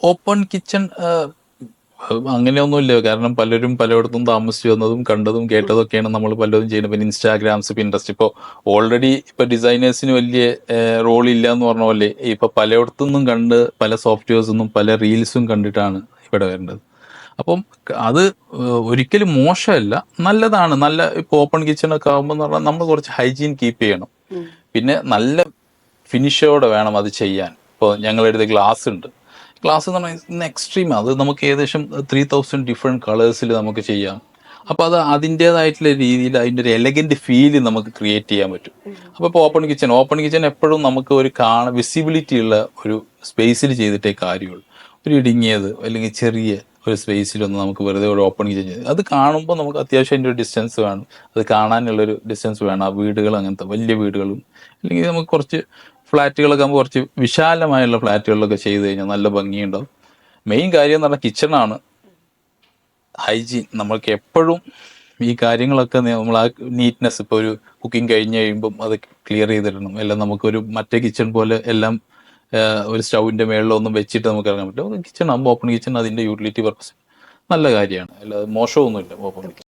Open kitchen അങ്ങനെയൊന്നുമില്ല. കാരണം പലരും പലയിടത്തും താമസിച്ചു വന്നതും കണ്ടതും കേട്ടതും ഒക്കെയാണ് നമ്മൾ പലതും ചെയ്യുന്നത്. പിന്നെ ഇൻസ്റ്റാഗ്രാംസ്, പിൻട്രസ്റ്റ്, ഇപ്പോൾ ഓൾറെഡി ഇപ്പൊ ഡിസൈനേഴ്സിന് വലിയ റോൾ ഇല്ല എന്ന് പറഞ്ഞ പോലെ ഇപ്പൊ പലയിടത്തുനിന്നും കണ്ട് പല സോഫ്റ്റ്വെയർസൊന്നും പല റീൽസും കണ്ടിട്ടാണ് ഇവിടെ വരേണ്ടത്. അപ്പം അത് ഒരിക്കലും മോശമല്ല, നല്ലതാണ്. നല്ല ഇപ്പോൾ ഓപ്പൺ കിച്ചൺ ഒക്കെ ആകുമ്പോൾ എന്ന് പറഞ്ഞാൽ നമ്മൾ കുറച്ച് ഹൈജീൻ കീപ്പ് ചെയ്യണം. പിന്നെ നല്ല ഫിനിഷോടെ വേണം അത് ചെയ്യാൻ. ഇപ്പോൾ ഞങ്ങളുടെ അടുത്ത് ഗ്ലാസ് ഉണ്ട്. ഗ്ലാസ് എന്ന് പറഞ്ഞാൽ ഇന്ന് എക്സ്ട്രീം, അത് നമുക്ക് ഏകദേശം 3000 ഡിഫറെൻറ്റ് കളേഴ്സിൽ നമുക്ക് ചെയ്യാം. അപ്പോൾ അത് അതിൻ്റേതായിട്ടുള്ള രീതിയിൽ അതിൻ്റെ ഒരു എലഗൻറ്റ് ഫീല് നമുക്ക് ക്രിയേറ്റ് ചെയ്യാൻ പറ്റും. അപ്പോൾ ഇപ്പോൾ ഓപ്പൺ കിച്ചൺ എപ്പോഴും നമുക്ക് ഒരു വിസിബിലിറ്റി ഉള്ള ഒരു സ്പേസിൽ ചെയ്തിട്ടേ കാര്യമുള്ളൂ. ഒരു ഇടുങ്ങിയത് അല്ലെങ്കിൽ ചെറിയ ഒരു സ്പേസിലൊന്നും നമുക്ക് വെറുതെ ഒരു ഓപ്പൺ കിച്ചൺ ചെയ്ത് അത് കാണുമ്പോൾ നമുക്ക് അത്യാവശ്യം അതിൻ്റെ ഒരു ഡിസ്റ്റൻസ് വേണം, അത് കാണാനുള്ളൊരു ഡിസ്റ്റൻസ് വേണം. ആ വീടുകൾ അങ്ങനത്തെ വലിയ വീടുകളും അല്ലെങ്കിൽ നമുക്ക് കുറച്ച് ഫ്ലാറ്റുകളൊക്കെ ആകുമ്പോൾ കുറച്ച് വിശാലമായുള്ള ഫ്ലാറ്റുകളിലൊക്കെ ചെയ്ത് കഴിഞ്ഞാൽ നല്ല ഭംഗിയുണ്ടാവും. മെയിൻ കാര്യം എന്ന് പറഞ്ഞാൽ കിച്ചണാണ്. ഹൈജീൻ നമ്മൾക്ക് എപ്പോഴും ഈ കാര്യങ്ങളൊക്കെ നമ്മൾ ആ നീറ്റ്നെസ്, ഇപ്പോൾ ഒരു കുക്കിംഗ് കഴിഞ്ഞ് കഴിയുമ്പം അത് ക്ലിയർ ചെയ്തിടണം. എല്ലാം നമുക്കൊരു മറ്റേ കിച്ചൺ പോലെ എല്ലാം ഒരു സ്റ്റൗവിൻ്റെ മേളിലൊന്നും വെച്ചിട്ട് നമുക്ക് ഇറങ്ങാൻ പറ്റില്ല. കിച്ചൺ ആകുമ്പോൾ ഓപ്പൺ കിച്ചൺ അതിൻ്റെ യൂട്ടിലിറ്റി പർപ്പസ് നല്ല കാര്യമാണ്, അല്ലാതെ മോശമൊന്നുമില്ല ഓപ്പൺ കിച്ചൺ.